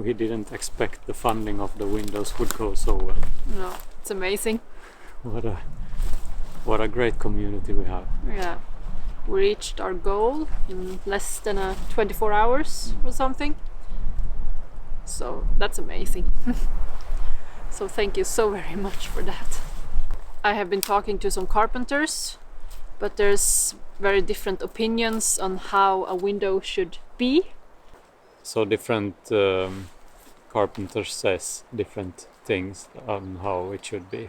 we didn't expect the funding of the windows would go so well. No, it's amazing. What a great community we have. Yeah, we reached our goal in less than 24 hours or something. So that's amazing. So thank you so very much for that. I have been talking to some carpenters, but there's very different opinions on how a window should be. So different carpenters says different things on how it should be.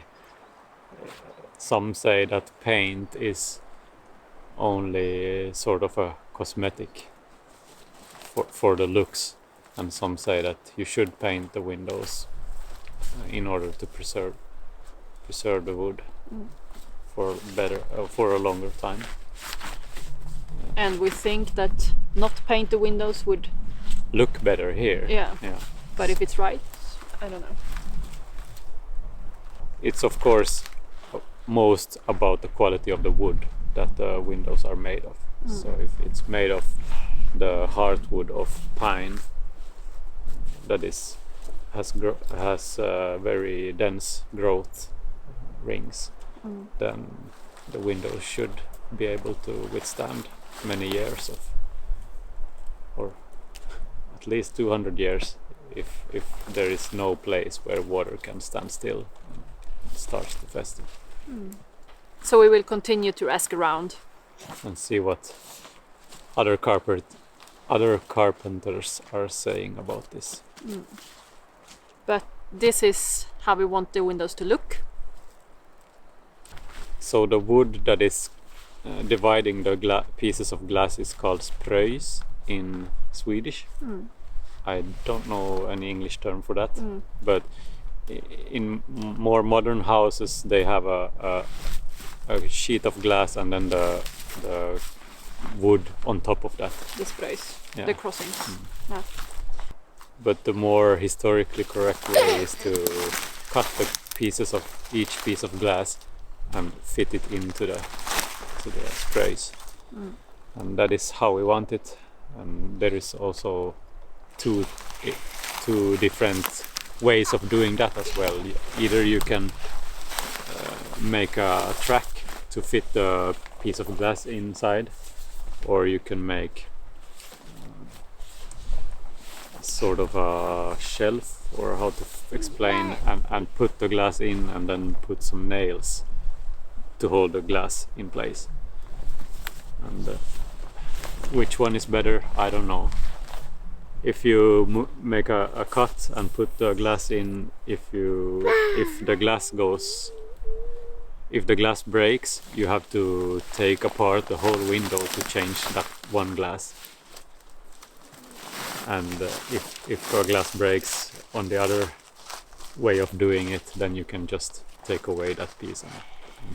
Some say that paint is only sort of a cosmetic for the looks, and some say that you should paint the windows in order to preserve the wood for a longer time. And we think that not paint the windows would look better here. Yeah. But if it's right, I don't know. It's of course most about the quality of the wood that the windows are made of. So if it's made of the hardwood of pine that has very dense growth rings, then the windows should be able to withstand many years or at least 200 years if there is no place where water can stand still and it starts to fester. So we will continue to ask around and see what other carpenters are saying about this. But this is how we want the windows to look. So the wood that is dividing the pieces of glass is called spröjs in Swedish. I don't know any English term for that, but in more modern houses they have a sheet of glass and then the wood on top of that. The sprays, the crossings. Yeah. But the more historically correct way is to cut the pieces of each piece of glass and fit it into the sprays. And that is how we want it. And there is also two different ways of doing that as well. Either you can make a track to fit the piece of glass inside, or you can make sort of a shelf, or how to explain, and put the glass in and then put some nails to hold the glass in place. And which one is better, I don't know. If you make a cut and put the glass in, if the glass breaks, you have to take apart the whole window to change that one glass. And if a glass breaks on the other way of doing it, then you can just take away that piece and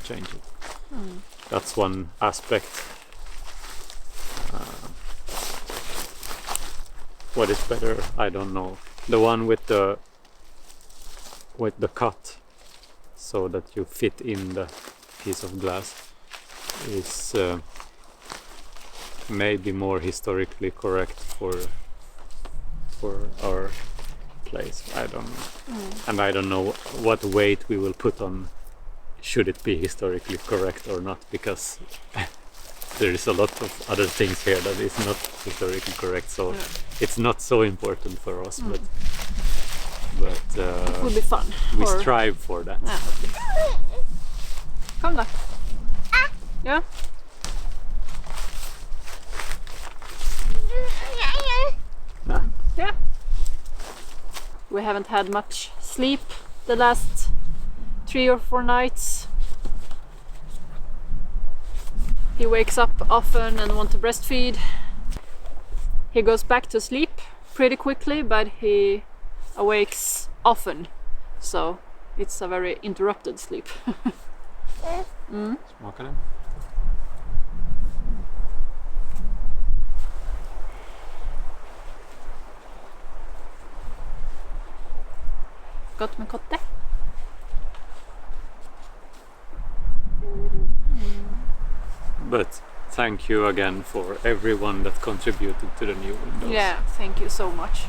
change it. That's one aspect. What is better, I don't know. The one with the cut, so that you fit in the piece of glass, is maybe more historically correct for our place. I don't know. And I don't know what weight we will put on should it be historically correct or not, because there is a lot of other things here that is not historically correct, so it's not so important for us, but it would be fun. We strive for that. Come back. Yeah. Yeah. We haven't had much sleep the last 3 or 4 nights. He wakes up often and wants to breastfeed. He goes back to sleep pretty quickly, but he awakes often. So it's a very interrupted sleep. Smaka den. Gott med kotte. But thank you again for everyone that contributed to the new windows. Yeah, thank you so much.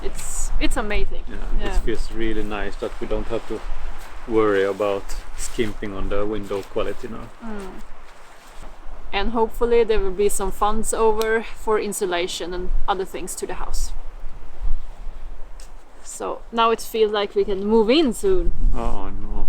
It's amazing. It feels really nice that we don't have to worry about skimping on the window quality now. And hopefully there will be some funds over for insulation and other things to the house. So now it feels like we can move in soon. Oh no.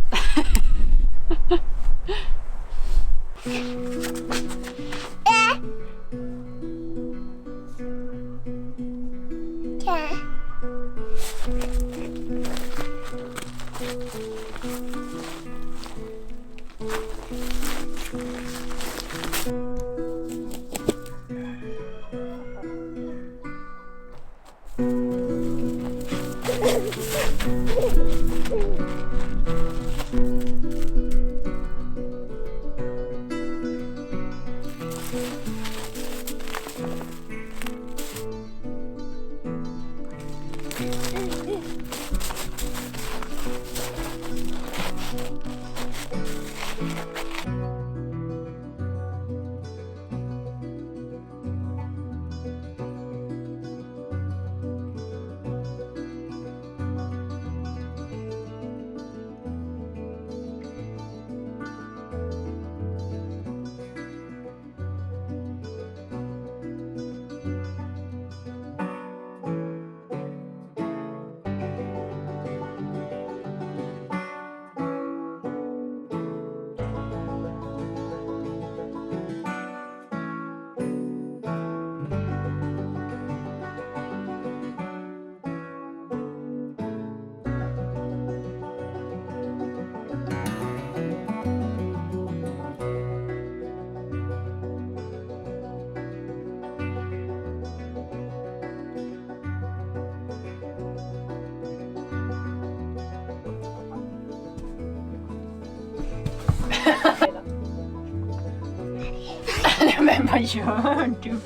Men vad gör du?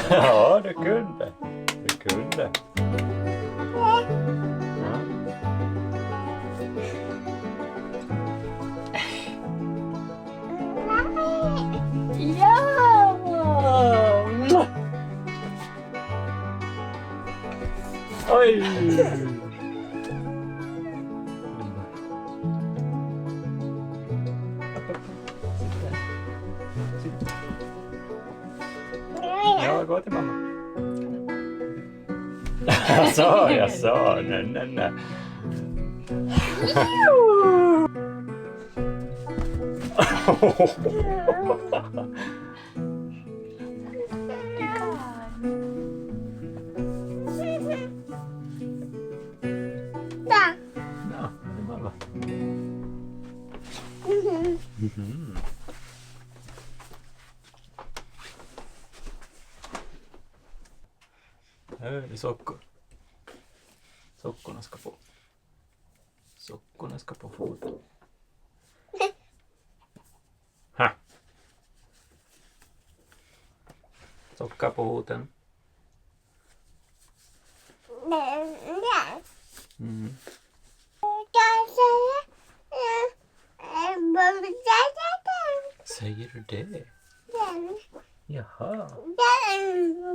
Ja, du kunde. Du kunde. Ja. Oj! Ja, gå till mamma. Jag sa, nej. Här är sockor. Sockorna ska på foten. Ha. Socka på foten. Mm. Säger du det? Jaha.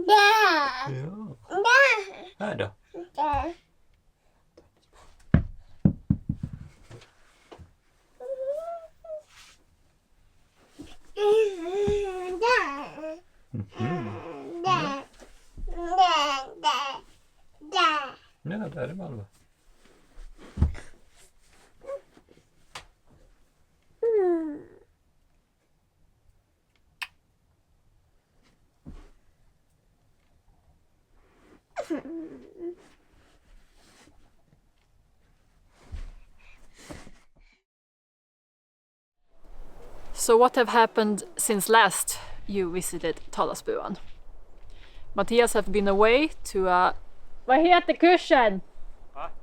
Ja. Här då. Ja, där är Malva. So what have happened since last you visited Talasbuan? Mathias have been away to Vad heter kursen?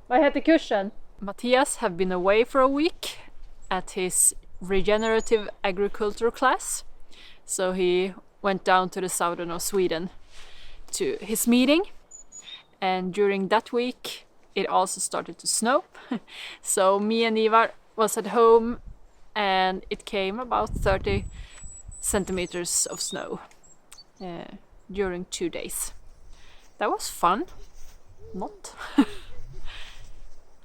Vad heter kursen? Mathias have been away for a week at his regenerative agriculture class. So he went down to the southern of Sweden to his meeting. And during that week it also started to snow. So me and Ivar was at home and it came about 30 centimeters of snow during 2 days. that was fun. Not.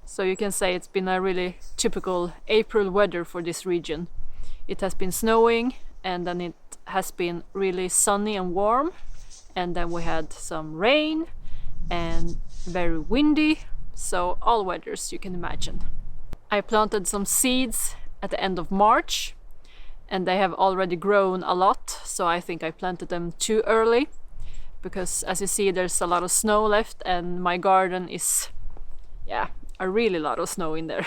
So you can say it's been a really typical April weather for this region. It has been snowing, and then it has been really sunny and warm, and then we had some rain and very windy, so all weathers you can imagine. I planted some seeds at the end of March, and they have already grown a lot, so I think I planted them too early, because as you see there's a lot of snow left, and my garden is, yeah, a really lot of snow in there.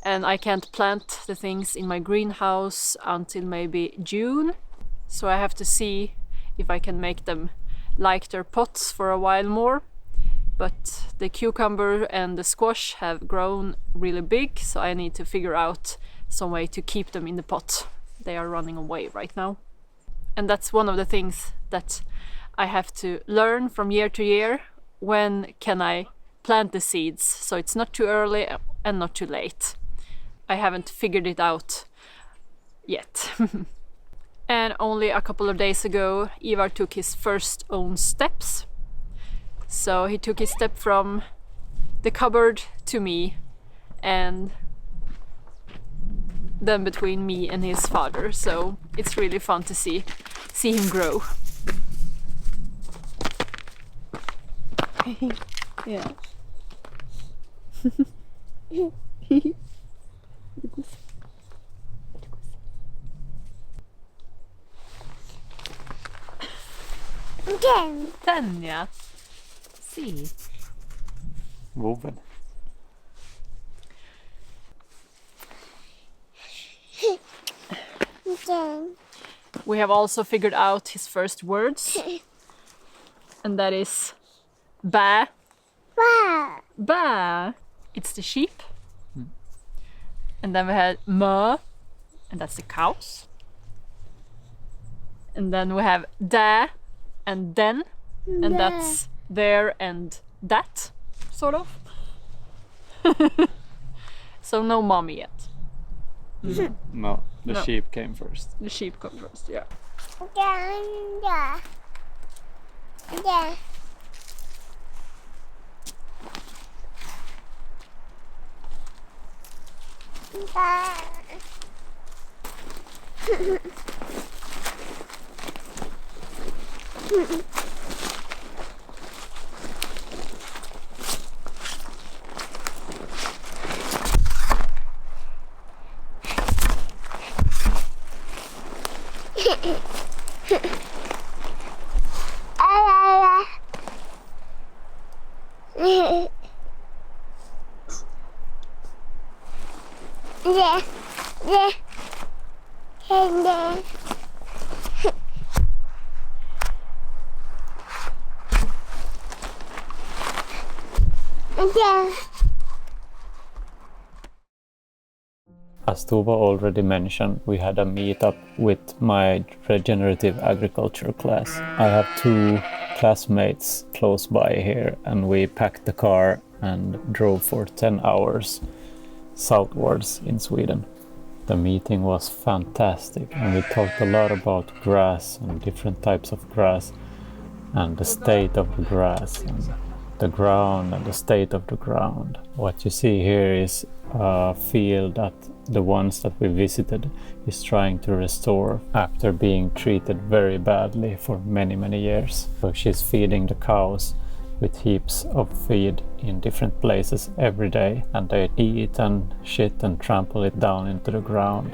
And I can't plant the things in my greenhouse until maybe June, so I have to see if I can make them like their pots for a while more. But the cucumber and the squash have grown really big, so I need to figure out some way to keep them in the pot. They are running away right now. And that's one of the things that I have to learn from year to year. When can I plant the seeds so it's not too early and not too late? I haven't figured it out yet. And only a couple of days ago Ivar took his first own steps. So he took his step from the cupboard to me, and then between me and his father. So it's really fun to see him grow. Yeah. Den ja. See. Woven. We have also figured out his first words, and that is ba. Ba. Ba. It's the sheep. And then we had mö, and that's the cows. And then we have da and den, and that's there and that, sort of. So no mommy yet. No, the No. sheep came first. The sheep come first, yeah. Yeah. Yeah. As Tova already mentioned, we had a meetup with my regenerative agriculture class. I have 2 classmates close by here, and we packed the car and drove for 10 hours southwards in Sweden. The meeting was fantastic, and we talked a lot about grass and different types of grass and the state of the grass and the ground and the state of the ground. What you see here is a field that the ones that we visited is trying to restore after being treated very badly for many years. So she's feeding the cows with heaps of feed in different places every day, and they eat and shit and trample it down into the ground,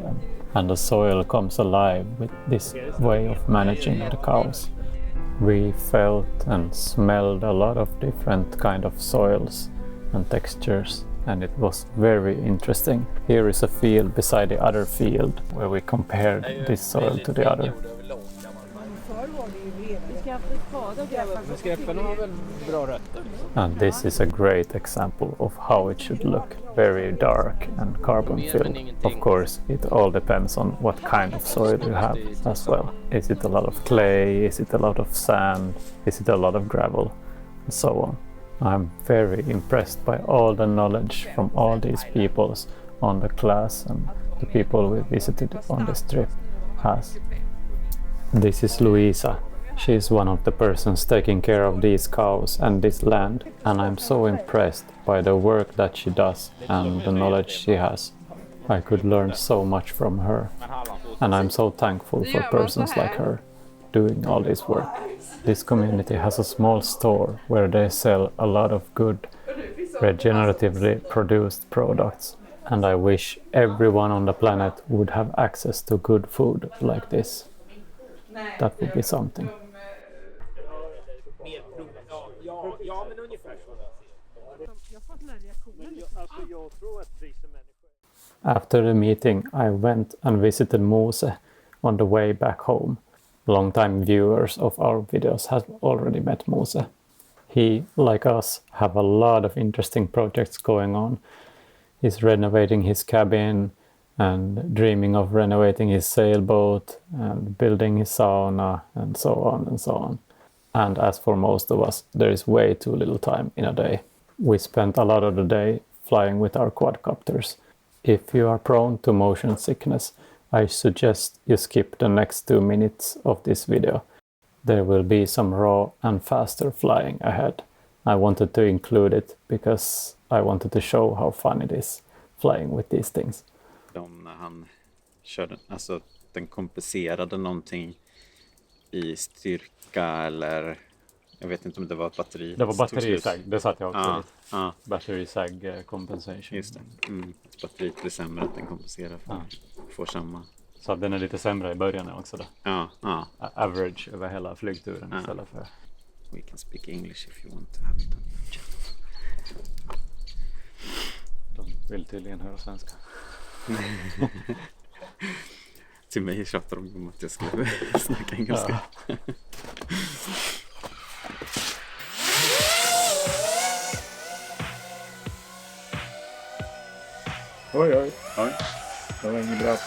and the soil comes alive with this way of managing the cows. We felt and smelled a lot of different kind of soils and textures, and it was very interesting. Here is a field beside the other field where we compared this soil to the other. And this is a great example of how it should look. Very dark and carbon filled. Of course, it all depends on what kind of soil you have as well. Is it a lot of clay? Is it a lot of sand? Is it a lot of gravel? And so on. I'm very impressed by all the knowledge from all these peoples on the class and the people we visited on this trip has. This is Louisa. She is one of the persons taking care of these cows and this land, and I'm so impressed by the work that she does and the knowledge she has. I could learn so much from her, and I'm so thankful for persons like her doing all this work. This community has a small store where they sell a lot of good regeneratively produced products, and I wish everyone on the planet would have access to good food like this. That would be something. After the meeting, I went and visited Mose on the way back home. Long-time viewers of our videos have already met Mose. He, like us, have a lot of interesting projects going on. He's renovating his cabin and dreaming of renovating his sailboat and building his sauna and so on and so on. And as for most of us, there is way too little time in a day. We spent a lot of the day flying with our quadcopters. If you are prone to motion sickness, I suggest you skip the next 2 minutes of this video. There will be some raw and faster flying ahead. I wanted to include it because I wanted to show how fun it is flying with these things. När han körde, alltså den kompenserade någonting i styrka eller jag vet inte om det var ett batteri. Det var batterisag, det satt jag också lite. Ja. Batterisag compensation. Just det. Batteriet blir sämre att den kompenserar för får samma. Så den är lite sämre i början också då? Ja. Average över hela flygturen istället för... We can speak English if you want to have it on chat. De vill tydligen höra svenska. Till mig tjatar de om att jag ska snacka engelska. Ja. Oj. Det var inget bra.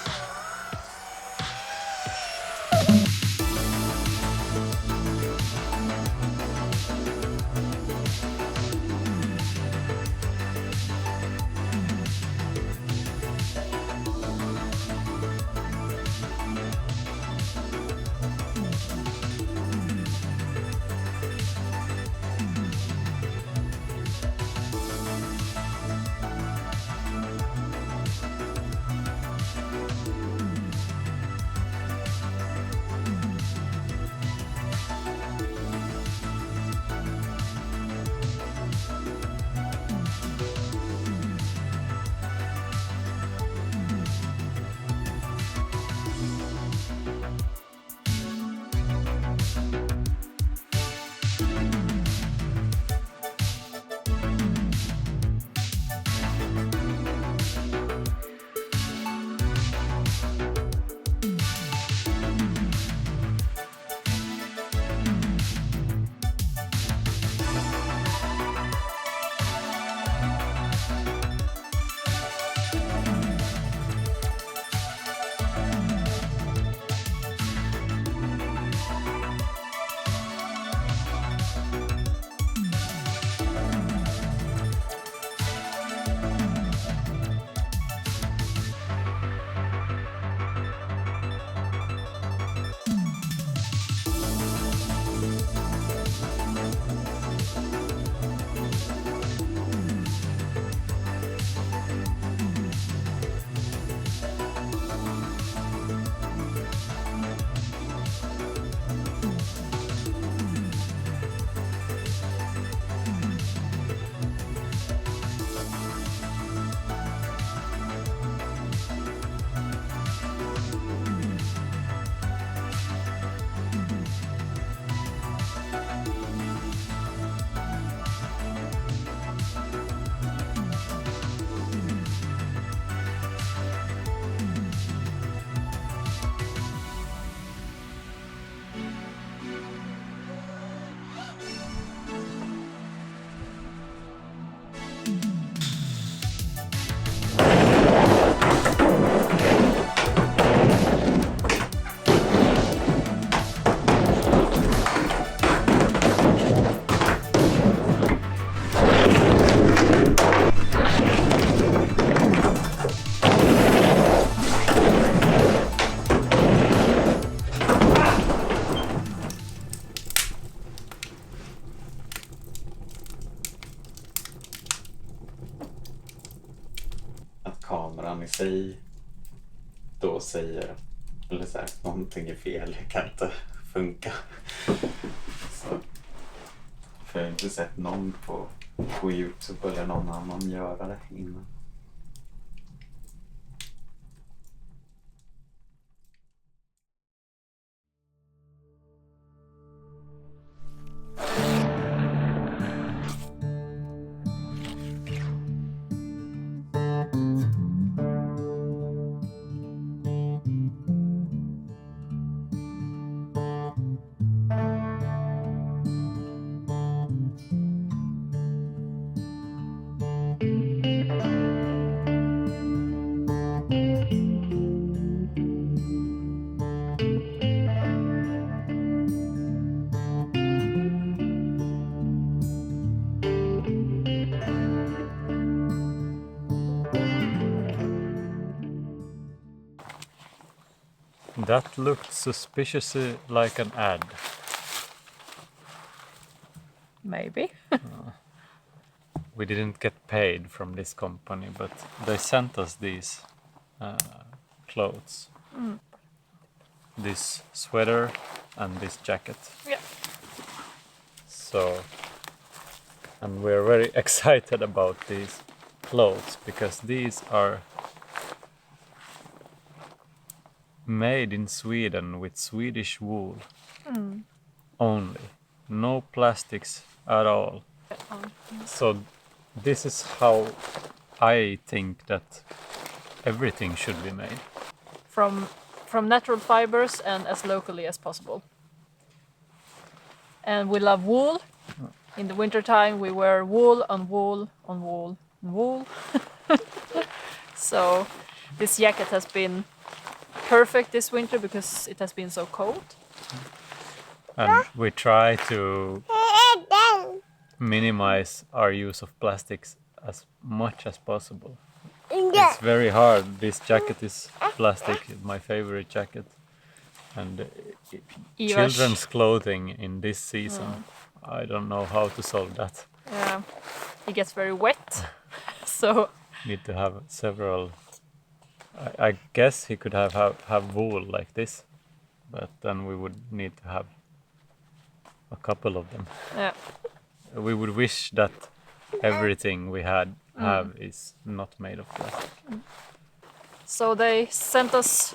kameran i sig då säger eller så här, någonting är fel, det kan inte funka. Så, för jag har inte sett någon på YouTube eller någon annan göra det innan. That looked suspiciously like an ad. Maybe. We didn't get paid from this company, but they sent us these clothes. This sweater and this jacket. Yeah. So, and we're very excited about these clothes because these are made in Sweden with Swedish wool only. No plastics at all. So this is how I think that everything should be made. From natural fibers and as locally as possible. And we love wool. In the wintertime we wear wool on wool on wool on wool. So this jacket has been perfect this winter because it has been so cold. And we try to minimize our use of plastics as much as possible. It's very hard. This jacket is plastic, my favorite jacket. And Ivar's. children's clothing in this season, I don't know how to solve that. Yeah, it gets very wet. So Need to have several. I guess he could have wool like this, but then we would need to have a couple of them. yeah. We would wish that everything we have is not made of plastic. So they sent us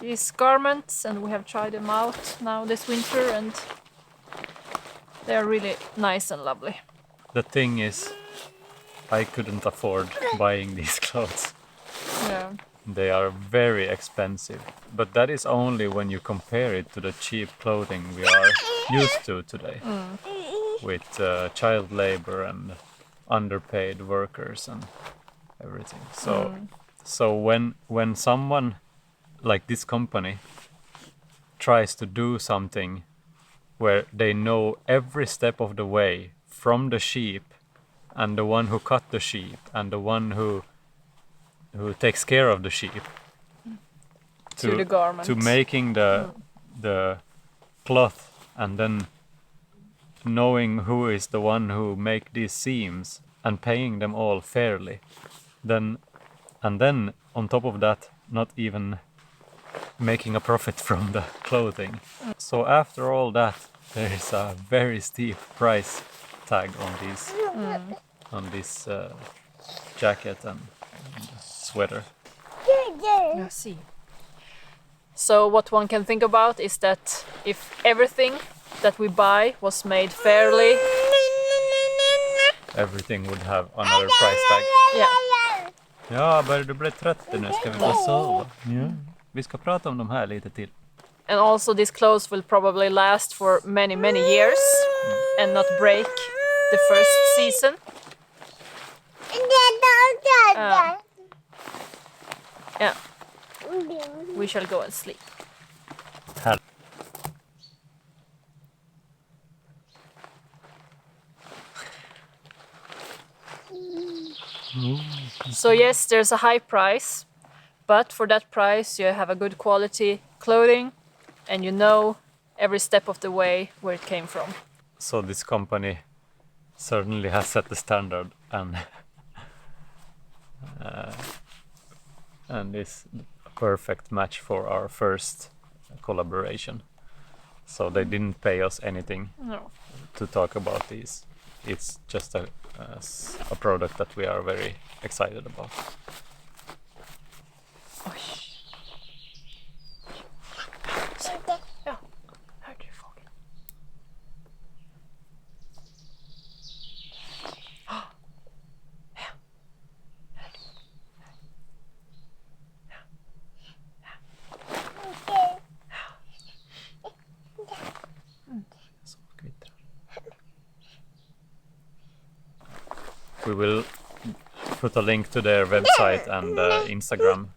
these garments and we have tried them out now this winter and they are really nice and lovely. The thing is, I couldn't afford buying these clothes. Yeah. They are very expensive, but that is only when you compare it to the cheap clothing we are used to today, with child labor and underpaid workers and everything. So when someone like this company tries to do something where they know every step of the way from the sheep and the one who cut the sheep and the one who takes care of the sheep To the garment. to making the cloth and then knowing who is the one who make these seams and paying them all fairly, then on top of that not even making a profit from the clothing. So after all that, there is a very steep price tag on this jacket and sweater. I see. So what one can think about is that if everything that we buy was made fairly, Everything would have another price tag. yeah, Ja, börjar du bli trött nu? Ska vi gå och sova? Ja. Vi ska prata om de här lite till. and also these clothes will probably last for many, many years and not break the first season. Yeah, we shall go and sleep. Här. So yes, there's a high price, but for that price you have a good quality clothing and you know every step of the way where it came from. So this company certainly has set the standard, and and is a perfect match for our first collaboration. So they didn't pay us anything No. to talk about these. It's just a product that we are very excited about. Ja, hörde du fågeln? We will put a link to their website and Instagram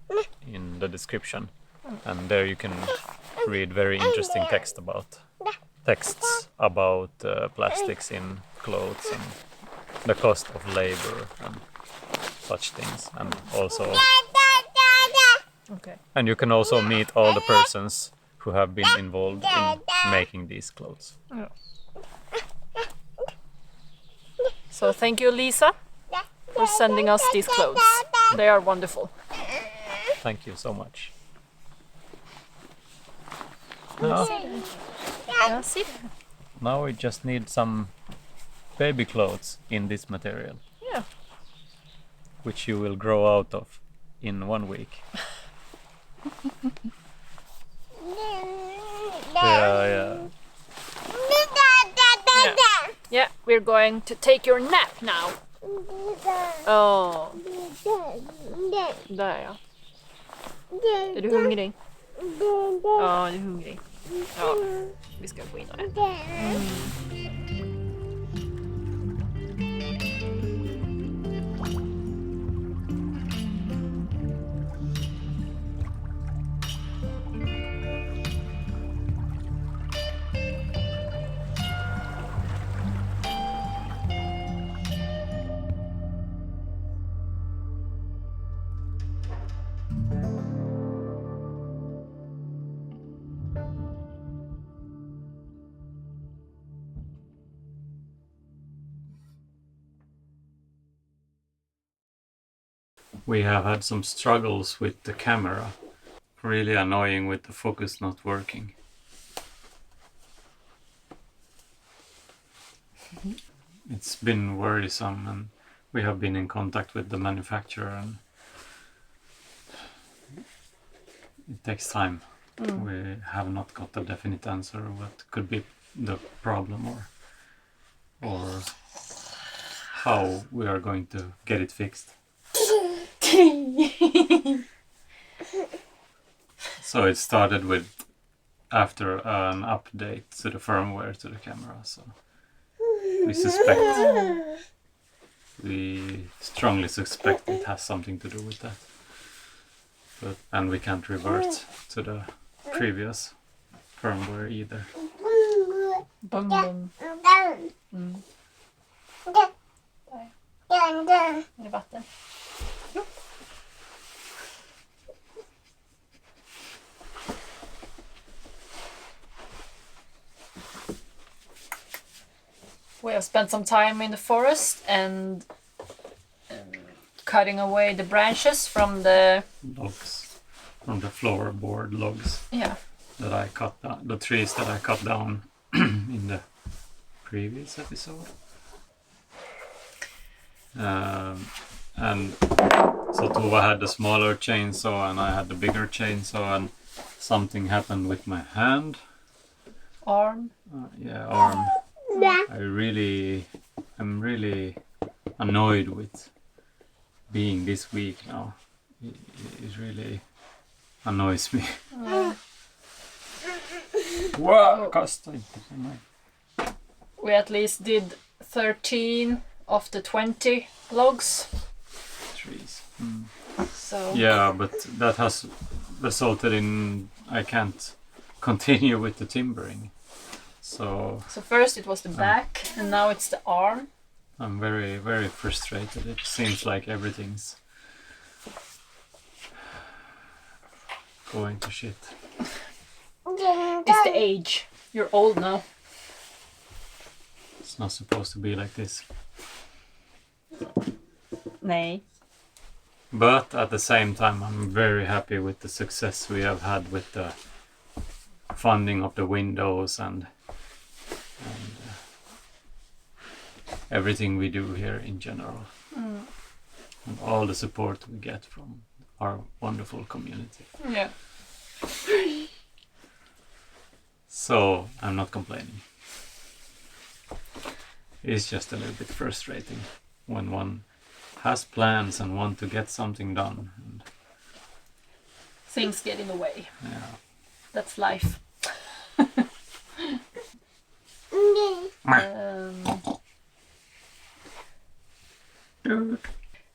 in the description, and there you can read very interesting texts about plastics in clothes and the cost of labor and such things, and also Okay. and you can also meet all the persons who have been involved in making these clothes. Yeah. So thank you, Lisa, for sending us these clothes. They are wonderful. Thank you so much. Ja, see. Now we just need some baby clothes in this material, Yeah. which you will grow out of in 1 week. Yeah. Yeah, we're going to take your nap now. Oh, där ja. Är du hungrig? Ja, du är hungrig. Ja, vi ska gå in och äta. We have had some struggles with the camera. Really annoying with the focus not working. It's been worrisome, and we have been in contact with the manufacturer, and it takes time. We have not got a definite answer what could be the problem or how we are going to get it fixed. So it started with after an update to the firmware to the camera. So we strongly suspect it has something to do with that. And we can't revert to the previous firmware either. Bum, bum. Är det vatten? We have spent some time in the forest and cutting away the branches from the Logs, from the floorboard logs that I cut down, the trees that I cut down in the previous episode. And so Tova had the smaller chainsaw and I had the bigger chainsaw, and something happened with my hand. arm. Arm. I'm really annoyed with being this weak now. It really annoys me. Wow, kasta inte på mig. We at least did 13 of the 20 logs. Trees. So Yeah, but that has resulted in I can't continue with the timbering. So first it was the back and now it's the arm. I'm very, very frustrated. It seems like everything's going to shit. It's the age. You're old now. It's not supposed to be like this. Nej. But at the same time, I'm very happy with the success we have had with the funding of the windows and everything we do here in general. And all the support we get from our wonderful community. Yeah. So I'm not complaining. It's just a little bit frustrating when one has plans and want to get something done. And Things get in the way. yeah. That's life.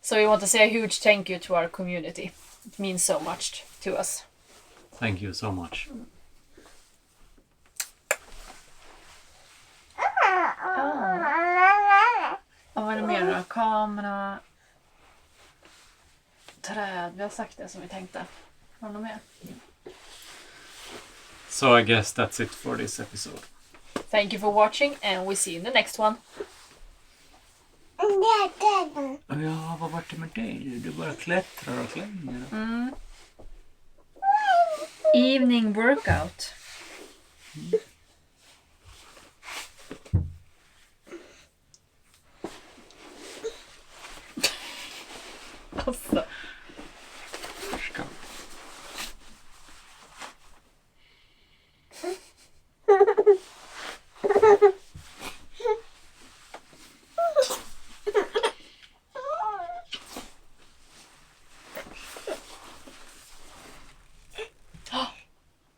So we want to say a huge thank you to our community. It means so much to us. Thank you so much. Och vad är det mer då? Kamera, träd. Vi har sagt det som vi tänkte. Var det något mer? So I guess that's it for this episode. Thank you for watching and we see you in the next one. Ja, vad var det med dig? Du bara klättrar och klänger. Evening workout. Alltså. Ska.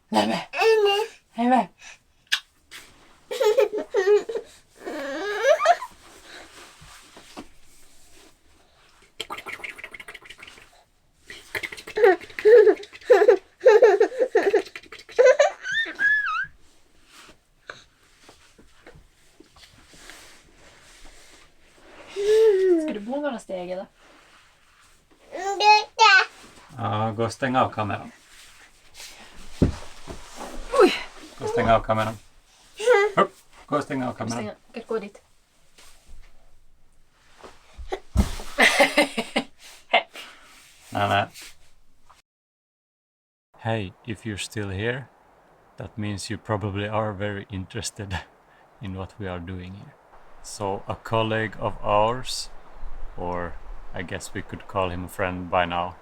Nej men. Hej med. Ska du bo några steg eller? Ja, gå och stäng av kameran. Oj! Gå och stäng av kameran. Upp. Gå och stäng av kameran. Kan gå dit. Nej. Hey, if you're still here, that means you probably are very interested in what we are doing here. So a colleague of ours, or I guess we could call him a friend by now,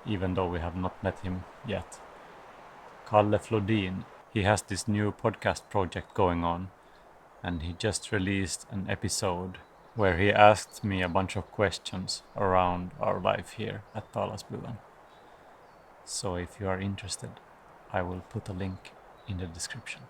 even though we have not met him yet, Kalle Flodin, he has this new podcast project going on, and he just released an episode where he asked me a bunch of questions around our life here at Talasbuan. So if you are interested, I will put a link in the description.